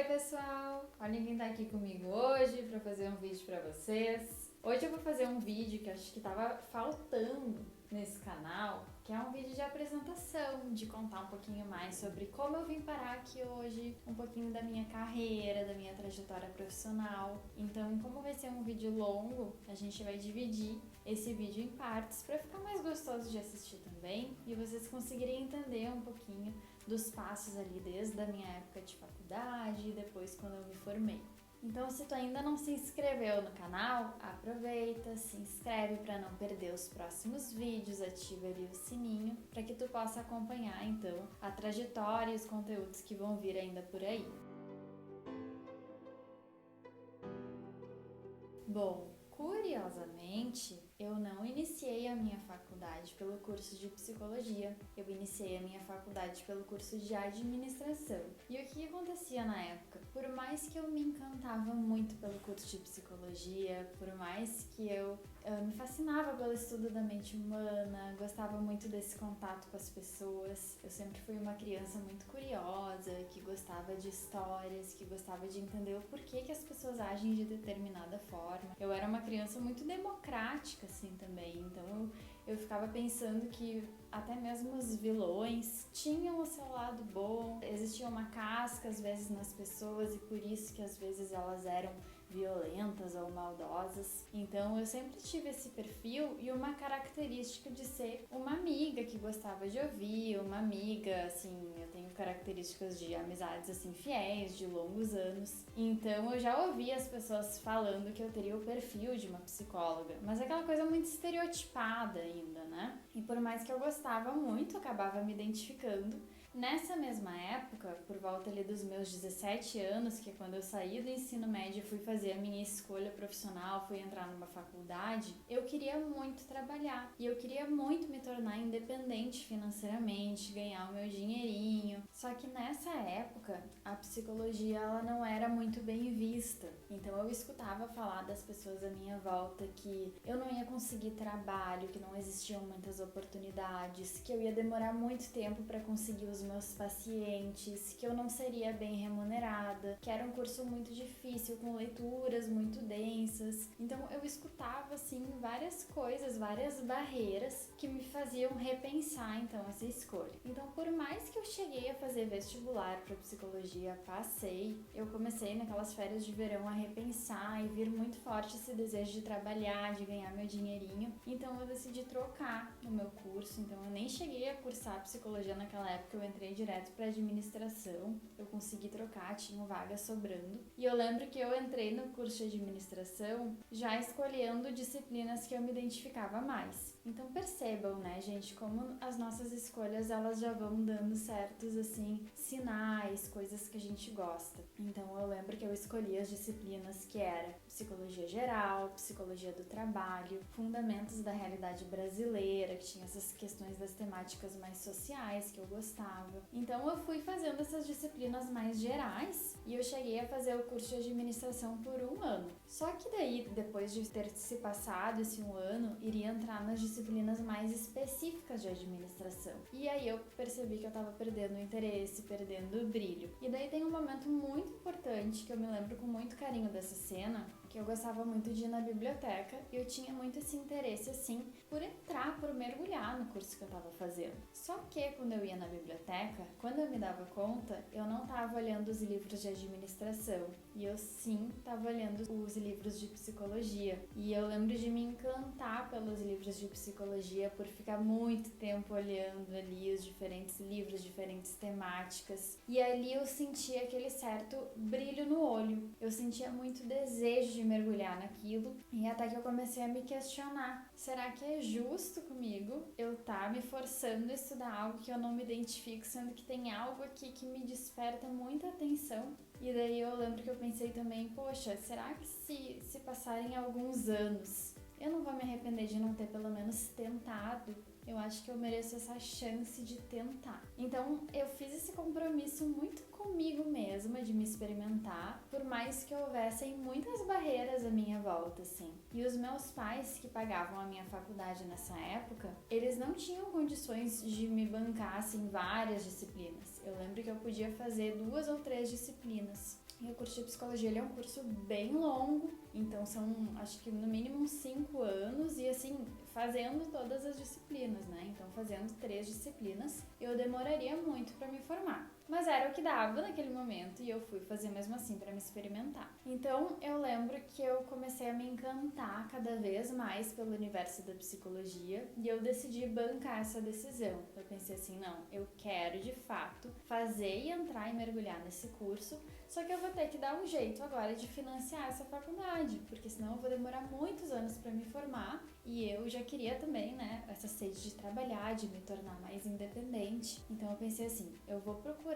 pessoal! Olha quem tá aqui comigo hoje para fazer um vídeo para vocês. Hoje eu vou fazer um vídeo que acho que tava faltando nesse canal, que é um vídeo de apresentação, de contar um pouquinho mais sobre como eu vim parar aqui hoje, um pouquinho da minha carreira, da minha trajetória profissional. Então, como vai ser um vídeo longo, a gente vai dividir esse vídeo em partes para ficar mais gostoso de assistir também e vocês conseguirem entender um pouquinho dos passos ali desde a minha época de faculdade e depois quando eu me formei. Então, se tu ainda não se inscreveu no canal, aproveita, se inscreve para não perder os próximos vídeos, ativa ali o sininho para que tu possa acompanhar então a trajetória e os conteúdos que vão vir ainda por aí. Bom, curiosamente, eu não iniciei a minha faculdade pelo curso de psicologia, eu iniciei a minha faculdade pelo curso de administração. E o que acontecia na época? Por mais que eu me encantava muito pelo curso de psicologia, por mais que eu me fascinava pelo estudo da mente humana, gostava muito desse contato com as pessoas, eu sempre fui uma criança muito curiosa, que gostava de histórias, que gostava de entender o porquê que as pessoas agem de determinada forma. Eu era uma criança muito democrática, assim, também. Então, eu ficava pensando que até mesmo os vilões tinham o seu lado bom. Existia uma casca, às vezes, nas pessoas e por isso que, às vezes, elas eram violentas ou maldosas. Então, eu sempre tive esse perfil e uma característica de ser uma amiga que gostava de ouvir, uma amiga, assim, eu tenho características de amizades, assim, fiéis, de longos anos. Então, eu já ouvi as pessoas falando que eu teria o perfil de uma psicóloga, mas é aquela coisa muito estereotipada ainda, né? E por mais que eu gostava muito, eu acabava me identificando. Nessa mesma época, por volta ali dos meus 17 anos, que é quando eu saí do ensino médio e fui fazer a minha escolha profissional, fui entrar numa faculdade, eu queria muito trabalhar e eu queria muito me tornar independente financeiramente, ganhar o meu dinheirinho. Só que nessa época, a psicologia ela não era muito bem vista. Então eu escutava falar das pessoas à minha volta que eu não ia conseguir trabalho, que não existiam muitas oportunidades, que eu ia demorar muito tempo para conseguir os meus pacientes, que eu não seria bem remunerada, que era um curso muito difícil, com leituras muito densas. Então eu escutava assim várias coisas, várias barreiras que me faziam repensar então essa escolha. Então, por mais que eu cheguei a fazer vestibular para psicologia, passei, eu comecei naquelas férias de verão a repensar e vir muito forte esse desejo de trabalhar, de ganhar meu dinheirinho. Então eu decidi trocar no meu curso. Então eu nem cheguei a cursar psicologia naquela época, eu entrei direto para administração. Eu consegui trocar, tinha vaga sobrando. E eu lembro que eu entrei no curso de administração já escolhendo disciplinas que eu me identificava mais. Então percebam, né, gente, como as nossas escolhas elas já vão dando certos assim sinais, coisas que a gente gosta. Então eu lembro que eu escolhi as disciplinas que era psicologia geral, psicologia do trabalho, fundamentos da realidade brasileira, que tinha essas questões das temáticas mais sociais que eu gostava. Então eu fui fazendo essas disciplinas mais gerais e eu cheguei a fazer o curso de administração por um ano. Só que daí, depois de ter se passado esse um ano, iria entrar nas disciplinas mais específicas de administração. E aí eu percebi que eu tava perdendo o interesse, perdendo o brilho. E daí tem um momento muito importante que eu me lembro com muito carinho dessa cena, que eu gostava muito de ir na biblioteca e eu tinha muito esse interesse assim por entrar, por mergulhar no curso que eu tava fazendo. Só que quando eu ia na biblioteca, quando eu me dava conta, eu não tava olhando os livros de administração e eu sim tava olhando os livros de psicologia. E eu lembro de me encantar pelos livros de psicologia por ficar muito tempo olhando ali os diferentes livros, diferentes temáticas. E ali eu sentia aquele certo brilho no olho. Eu sentia muito desejo de mergulhar naquilo e até que eu comecei a me questionar, será que é justo comigo eu tá me forçando a estudar algo que eu não me identifico, sendo que tem algo aqui que me desperta muita atenção? E daí eu lembro que eu pensei também, poxa, será que se passarem alguns anos eu não vou me arrepender de não ter pelo menos tentado? Eu acho que eu mereço essa chance de tentar. Então eu fiz esse compromisso muito comigo mesma de me experimentar, por mais que houvessem muitas barreiras à minha volta, assim. E os meus pais, que pagavam a minha faculdade nessa época, eles não tinham condições de me bancar, assim, várias disciplinas. Eu lembro que eu podia fazer 2 ou 3 disciplinas. E o curso de psicologia ele é um curso bem longo, então são, acho que no mínimo uns 5 anos e assim, fazendo todas as disciplinas, né? Então fazendo 3 disciplinas, eu demoraria muito para me formar. Mas era o que dava naquele momento e eu fui fazer mesmo assim para me experimentar. Então eu lembro que eu comecei a me encantar cada vez mais pelo universo da psicologia e eu decidi bancar essa decisão. Eu pensei assim, não, eu quero de fato fazer e entrar e mergulhar nesse curso, só que eu vou ter que dar um jeito agora de financiar essa faculdade, porque senão eu vou demorar muitos anos para me formar e eu já queria também, né, essa sede de trabalhar, de me tornar mais independente. Então eu pensei assim, eu vou procurar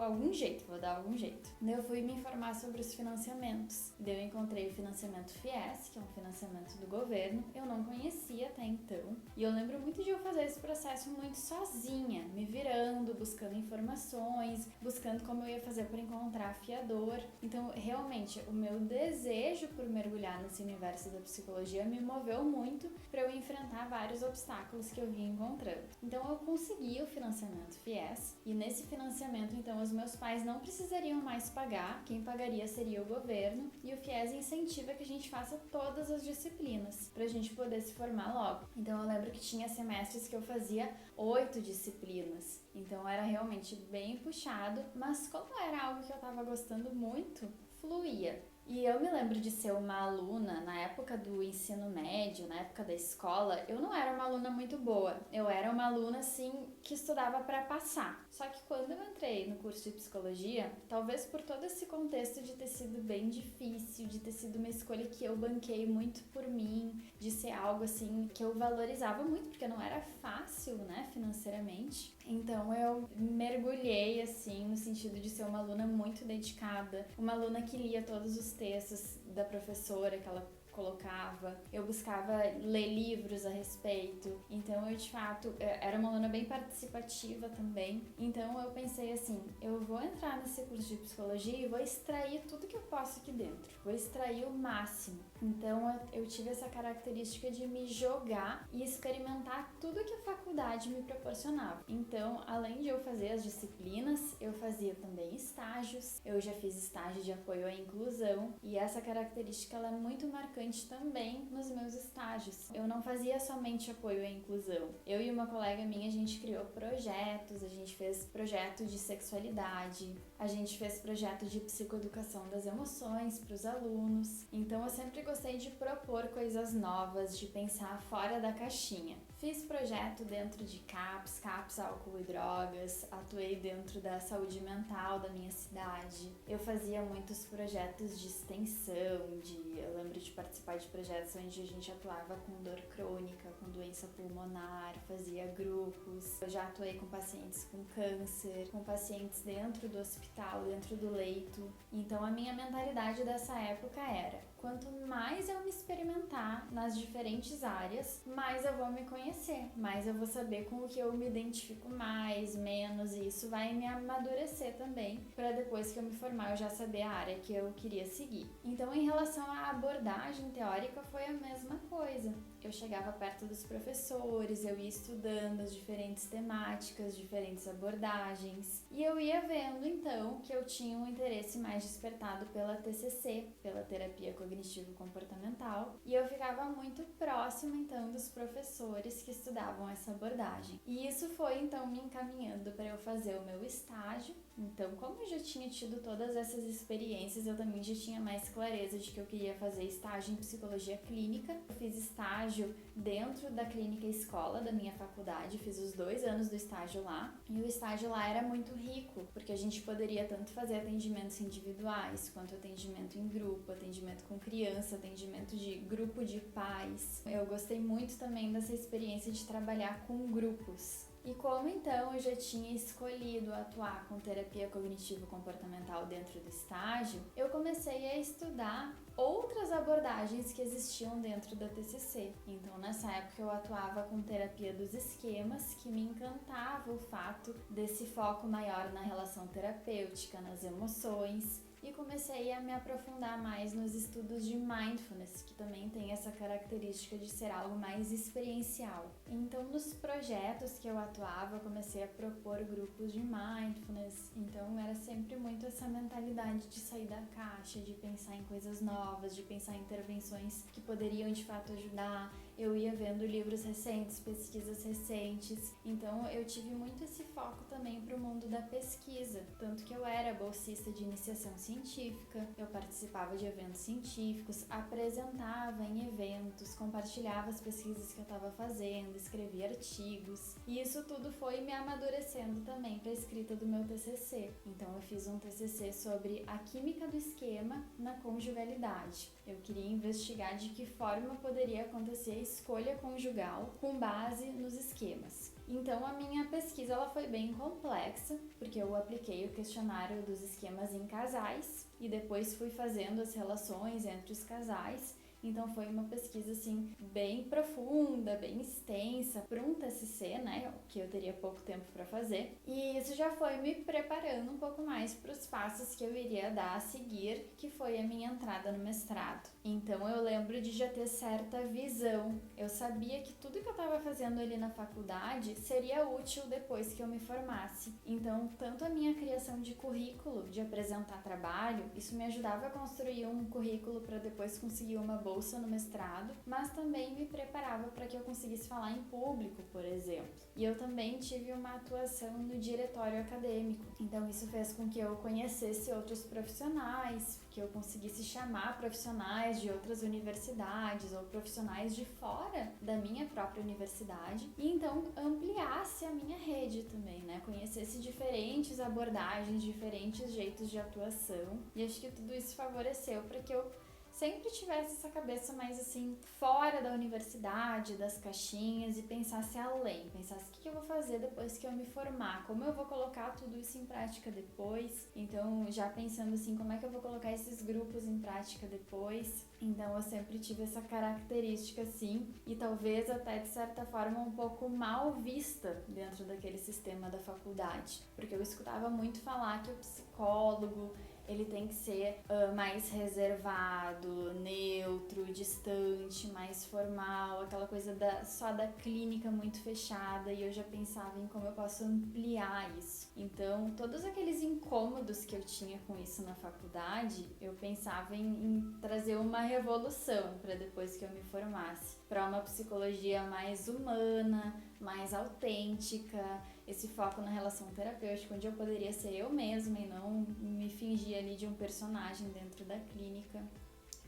algum jeito, vou dar algum jeito. Daí eu fui me informar sobre os financiamentos. Daí eu encontrei o financiamento FIES, que é um financiamento do governo. Eu não conhecia até então. E eu lembro muito de eu fazer esse processo muito sozinha, me virando, buscando informações, buscando como eu ia fazer para encontrar fiador. Então, realmente, o meu desejo por mergulhar nesse universo da psicologia me moveu muito para eu enfrentar vários obstáculos que eu vinha encontrando. Então, eu consegui o financiamento FIES e nesse financiamento, então, os meus pais não precisariam mais pagar, quem pagaria seria o governo e o FIES incentiva que a gente faça todas as disciplinas para a gente poder se formar logo. Então, eu lembro que tinha semestres que eu fazia 8 disciplinas, então era realmente bem puxado, mas como era algo que eu estava gostando muito, fluía. E eu me lembro de ser uma aluna, na época do ensino médio, na época da escola, eu não era uma aluna muito boa. Eu era uma aluna, assim, que estudava para passar. Só que quando eu entrei no curso de psicologia, talvez por todo esse contexto de ter sido bem difícil, de ter sido uma escolha que eu banquei muito por mim, de ser algo, assim, que eu valorizava muito, porque não era fácil, né, financeiramente. Então eu mergulhei, assim, no sentido de ser uma aluna muito dedicada, uma aluna que lia todos os textos da professora que ela colocava, eu buscava ler livros a respeito, então eu de fato era uma aluna bem participativa também, então eu pensei assim, eu vou entrar nesse curso de psicologia e vou extrair tudo que eu posso aqui dentro, vou extrair o máximo. Então eu tive essa característica de me jogar e experimentar tudo que a faculdade me proporcionava. Então, além de eu fazer as disciplinas, eu fazia também estágios, eu já fiz estágio de apoio à inclusão e essa característica ela é muito marcante também nos meus estágios. Eu não fazia somente apoio à inclusão. Eu e uma colega minha, a gente criou projetos, a gente fez projeto de sexualidade, a gente fez projeto de psicoeducação das emoções para os alunos. Então eu sempre gostei de propor coisas novas, de pensar fora da caixinha. Fiz projeto dentro de CAPS, álcool e drogas, atuei dentro da saúde mental da minha cidade. Eu fazia muitos projetos de extensão, eu lembro de participar de projetos onde a gente atuava com dor crônica, com doença pulmonar, fazia grupos. Eu já atuei com pacientes com câncer, com pacientes dentro do hospital, dentro do leito. Então a minha mentalidade dessa época era: quanto mais eu me experimentar nas diferentes áreas, mais eu vou me conhecer, mais eu vou saber com o que eu me identifico mais, menos, e isso vai me amadurecer também, para depois que eu me formar eu já saber a área que eu queria seguir. Então, em relação à abordagem teórica, foi a mesma coisa. Eu chegava perto dos professores, eu ia estudando as diferentes temáticas, diferentes abordagens, e eu ia vendo então que eu tinha um interesse mais despertado pela TCC, pela terapia cognitivo-comportamental, e eu ficava muito próxima então dos professores que estudavam essa abordagem. E isso foi então me encaminhando para eu fazer o meu estágio. Então, como eu já tinha tido todas essas experiências, eu também já tinha mais clareza de que eu queria fazer estágio em psicologia clínica. Eu fiz estágio dentro da clínica escola da minha faculdade, fiz os 2 anos do estágio lá, e o estágio lá era muito rico, porque a gente poderia tanto fazer atendimentos individuais, quanto atendimento em grupo, atendimento com criança, atendimento de grupo de pais. Eu gostei muito também dessa experiência de trabalhar com grupos. E como então eu já tinha escolhido atuar com terapia cognitivo-comportamental dentro do estágio, eu comecei a estudar outras abordagens que existiam dentro da TCC. Então nessa época eu atuava com terapia dos esquemas, que me encantava o fato desse foco maior na relação terapêutica, nas emoções. e comecei a me aprofundar mais nos estudos de Mindfulness, que também tem essa característica de ser algo mais experiencial. Então, nos projetos que eu atuava, eu comecei a propor grupos de Mindfulness, então era sempre muito essa mentalidade de sair da caixa, de pensar em coisas novas, de pensar em intervenções que poderiam de fato ajudar. Eu ia vendo livros recentes, pesquisas recentes, então eu tive muito esse foco também para o mundo da pesquisa, tanto que eu era bolsista de iniciação científica, eu participava de eventos científicos, apresentava em eventos, compartilhava as pesquisas que eu estava fazendo, escrevia artigos, e isso tudo foi me amadurecendo também para a escrita do meu TCC. Então eu fiz um TCC sobre a química do esquema na conjugalidade. Eu queria investigar de que forma poderia acontecer a escolha conjugal com base nos esquemas. Então a minha pesquisa ela foi bem complexa, porque eu apliquei o questionário dos esquemas em casais e depois fui fazendo as relações entre os casais. Então foi uma pesquisa assim bem profunda, bem extensa para um TCC, né, que eu teria pouco tempo para fazer. E isso já foi me preparando um pouco mais para os passos que eu iria dar a seguir, que foi a minha entrada no mestrado. Então eu lembro de já ter certa visão. Eu sabia que tudo que eu estava fazendo ali na faculdade seria útil depois que eu me formasse. Então, tanto a minha criação de currículo, de apresentar trabalho, isso me ajudava a construir um currículo para depois conseguir uma bolsa no mestrado, mas também me preparava para que eu conseguisse falar em público, por exemplo. E eu também tive uma atuação no diretório acadêmico, então isso fez com que eu conhecesse outros profissionais, que eu conseguisse chamar profissionais de outras universidades ou profissionais de fora da minha própria universidade e então ampliasse a minha rede também, né? Conhecesse diferentes abordagens, diferentes jeitos de atuação, e acho que tudo isso favoreceu para que eu sempre tivesse essa cabeça mais assim, fora da universidade, das caixinhas, e pensasse além, pensasse o que eu vou fazer depois que eu me formar, como eu vou colocar tudo isso em prática depois. Então, já pensando assim, como é que eu vou colocar esses grupos em prática depois. Então, eu sempre tive essa característica assim, e talvez até de certa forma um pouco mal vista dentro daquele sistema da faculdade, porque eu escutava muito falar que o psicólogo ele tem que ser mais reservado, neutro, distante, mais formal, aquela coisa só da clínica muito fechada, e eu já pensava em como eu posso ampliar isso. Então, todos aqueles incômodos que eu tinha com isso na faculdade, eu pensava em trazer uma revolução para depois que eu me formasse, para uma psicologia mais humana, mais autêntica, esse foco na relação terapêutica, onde eu poderia ser eu mesma e não me fingir ali de um personagem dentro da clínica.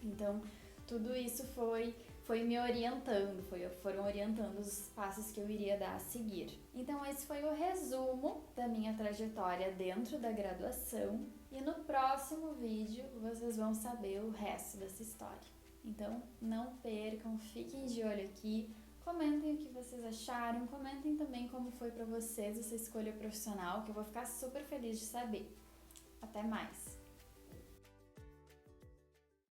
Então, tudo isso foi me orientando, foram orientando os passos que eu iria dar a seguir. Então, esse foi o resumo da minha trajetória dentro da graduação, e no próximo vídeo vocês vão saber o resto dessa história. Então, não percam, fiquem de olho aqui. Comentem o que vocês acharam, comentem também como foi para vocês essa escolha profissional, que eu vou ficar super feliz de saber. Até mais!